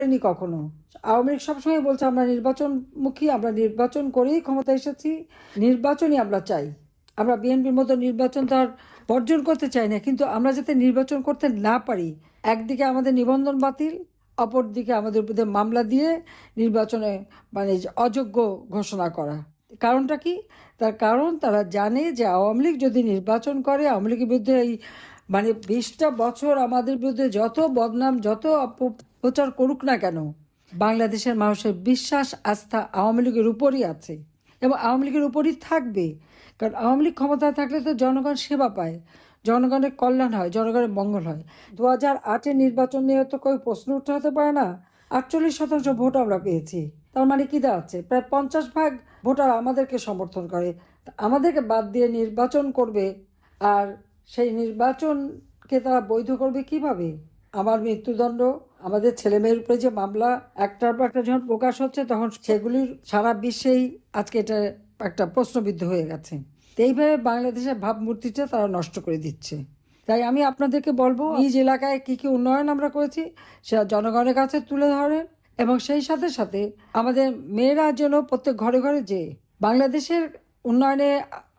করেনি কখনো। আওয়ামী লীগ সবসময় বলছে আমরা নির্বাচনমুখী, আমরা নির্বাচন করেই ক্ষমতা এসেছি, নির্বাচনই আমরা চাই। আমরা বিএনপির মতো নির্বাচন তো আর বর্জন করতে চাই না, কিন্তু আমরা যাতে নির্বাচন করতে না পারি, একদিকে আমাদের নিবন্ধন বাতিল, অপরদিকে আমাদের বিরুদ্ধে মামলা দিয়ে নির্বাচনে মানে অযোগ্য ঘোষণা করা। কারণটা কি? তার কারণ তারা জানে যে আওয়ামী লীগ যদি নির্বাচন করে, আওয়ামী লীগের বিরুদ্ধে এই মানে 20টা বছর আমাদের বিরুদ্ধে যত বদনাম, যত অপপ্রচার করুক না কেন, বাংলাদেশের মানুষের বিশ্বাস আস্থা আওয়ামী লীগের উপরই আছে এবং আওয়ামী লীগের উপরই থাকবে। কারণ আওয়ামী লীগ ক্ষমতায় থাকলে তো জনগণ সেবা পায়, জনগণের কল্যাণ হয়, জনগণের মঙ্গল হয়। 2008-এর নির্বাচন নিয়ে তো কেউ প্রশ্ন উঠতে হতে পারে না। 48% ভোট আমরা পেয়েছি, তার মানে কি দাঁড়াচ্ছে? প্রায় 50% ভোটার আমাদেরকে সমর্থন করে। আমাদেরকে বাদ দিয়ে নির্বাচন করবে, আর সেই নির্বাচনকে তারা বৈধ করবে কিভাবে? আমার মৃত্যুদণ্ড, আমাদের ছেলেমেয়ের উপরে যে মামলা একটার পর একটা যখন প্রকাশ হচ্ছে, তখন সেগুলির সারা বিশ্বেই আজকে এটা একটা প্রশ্নবিদ্ধ হয়ে গেছে। এইভাবে বাংলাদেশের ভাবমূর্তিটা তারা নষ্ট করে দিচ্ছে। তাই আমি আপনাদেরকে বলবো, নিজ এলাকায় কী কী উন্নয়ন আমরা করেছি সেটা জনগণের কাছে তুলে ধরেন, এবং সেই সাথে সাথে আমাদের মেয়েরা যেন প্রত্যেক ঘরে ঘরে যে বাংলাদেশের উন্নয়নে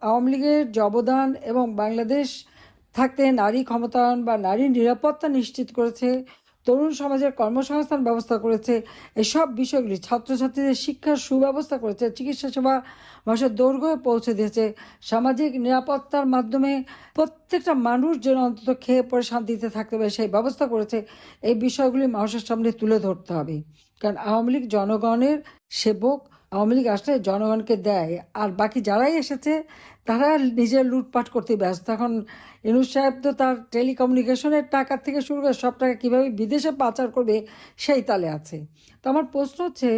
আওয়ামী লীগের যে অবদান এবং বাংলাদেশ থাকতে নারী ক্ষমতায়ন বা নারীর নিরাপত্তা নিশ্চিত করেছে, তরুণ সমাজের কর্মসংস্থান ব্যবস্থা করেছে, এসব বিষয়গুলি, ছাত্রছাত্রীদের শিক্ষার সুব্যবস্থা করেছে, চিকিৎসা সেবা মানুষের দৈর্ঘ্যে পৌঁছে দিয়েছে, সামাজিক নিরাপত্তার মাধ্যমে প্রত্যেকটা মানুষ যেন অন্তত খেয়ে পরে শান্তিতে থাকতে পারে সেই ব্যবস্থা করেছে। এই বিষয়গুলি মানুষের সামনে তুলে ধরতে হবে, কারণ আওয়ামী লীগ জনগণের সেবক। আওয়ামী লীগ আসলে জনগণকে দেয়, আর বাকি যারাই এসেছে তারা নিজের লুটপাট করতে ব্যস্ত। এখন ইউনূস সাহেব তো তার টেলিকমিউনিকেশনের টাকা থেকে শুরু করে সব টাকা কীভাবে বিদেশে পাচার করবে সেই তালে আছে। তো আমার প্রশ্ন হচ্ছে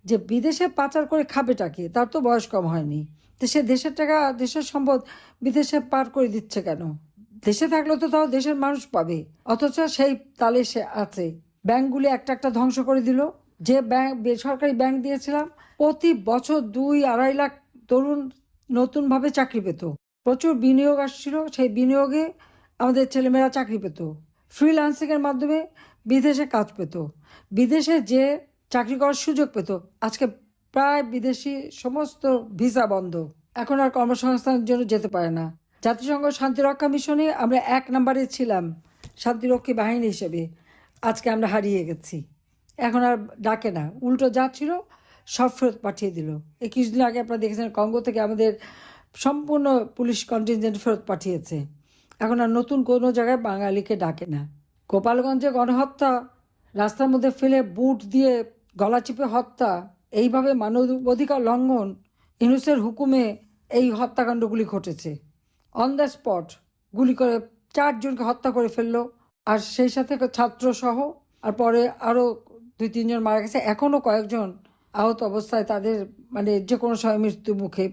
যে বিদেশে পাচার করে খাবেটা কি? তার তো বয়স কম হয়নি, তো সে দেশের টাকা, দেশের সম্পদ বিদেশে পার করে দিচ্ছে কেন? দেশে থাকলে তো তাও দেশের মানুষ পাবে, অথচ সেই তালে সে আছে। ব্যাংকগুলি একটা একটা ধ্বংস করে দিল। যে ব্যাংক, বেসরকারি ব্যাংক দিয়েছিলাম, প্রতি বছর 2-2.5 লাখ তরুণ নতুনভাবে চাকরি পেত। প্রচুর বিনিয়োগ আসছিল, সেই বিনিয়োগে আমাদের ছেলেমেয়েরা চাকরি পেত। ফ্রিল্যান্সিংয়ের মাধ্যমে বিদেশে কাজ পেত, বিদেশে যে চাকরি করার সুযোগ পেত। আজকে প্রায় বিদেশি সমস্ত ভিসা বন্ধ, এখন আর কর্মসংস্থানের জন্য যেতে পারে না। জাতিসংঘ শান্তিরক্ষা মিশনে আমরা 1 নম্বরে ছিলাম শান্তিরক্ষী বাহিনী হিসেবে, আজকে আমরা হারিয়ে গেছি। এখন আর ডাকে না, উল্টো যা ছিল সব ফেরত পাঠিয়ে দিল। এই কিছুদিন আগে আপনারা দেখেছেন কঙ্গো থেকে আমাদের সম্পূর্ণ পুলিশ কন্টিনজেন্ট ফেরত পাঠিয়েছে। এখন আর নতুন কোনো জায়গায় বাঙালিকে ডাকে না। গোপালগঞ্জে গণহত্যা, রাস্তার মধ্যে ফেলে বুট দিয়ে গলা চিপে হত্যা, এইভাবে মানবাধিকার লঙ্ঘন, ইউনূসের হুকুমে এই হত্যাকাণ্ডগুলি ঘটেছে। অন দ্য স্পট গুলি করে 4 জনকে হত্যা করে ফেললো, আর সেই সাথে ছাত্রসহ, আর পরে আরও 2-3 জন মারা গেছে। এখনও কয়েকজন আহত অবস্থায়, তাদের মানে যে কোনো সময় মৃত্যু মুখে।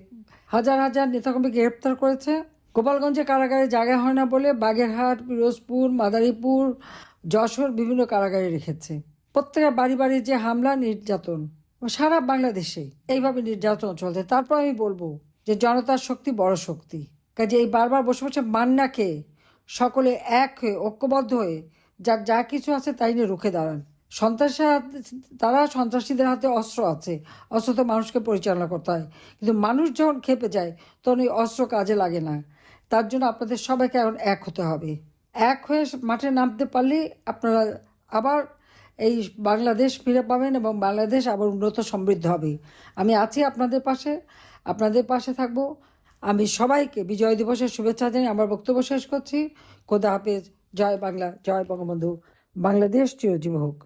হাজার হাজার নেতাকর্মীকে গ্রেপ্তার করেছে। গোপালগঞ্জে কারাগারে জায়গা হয় না বলে বাগেরহাট, পিরোজপুর, মাদারীপুর, যশোর বিভিন্ন কারাগারে রেখেছে। প্রত্যেকের বাড়ি বাড়ি যে হামলা, নির্যাতন, সারা বাংলাদেশে এইভাবে নির্যাতন চলছে। তারপর আমি বলবো যে জনতার শক্তি বড় শক্তি। কাজে এই বারবার বসে বসে মান্না খেয়ে সকলে এক হয়ে, ঐক্যবদ্ধ হয়ে যার যা কিছু আছে তাই নিয়ে রুখে দাঁড়ান। তারা সন্ত্রাসীদের হাতে অস্ত্র আছে, অস্ত্র তো মানুষকে পরিচালনা করতে হয়, কিন্তু মানুষ যখন খেপে যায় তখন এই অস্ত্র কাজে লাগে না। তার জন্য আপনাদের সবাইকে এখন এক হতে হবে। এক হয়ে মাঠে নামতে পারলেই আপনারা আবার এই বাংলাদেশ ফিরে পাবেন এবং বাংলাদেশ আবার উন্নত সমৃদ্ধ হবে। আমি আছি আপনাদের পাশে, আপনাদের পাশে থাকব। আমি সবাইকে বিজয় দিবসের শুভেচ্ছা জানিয়ে আমার বক্তব্য শেষ করছি। খোদা হাফেজ। জয় বাংলা, জয় বঙ্গবন্ধু। বাংলাদেশ চিরজীবী হোক।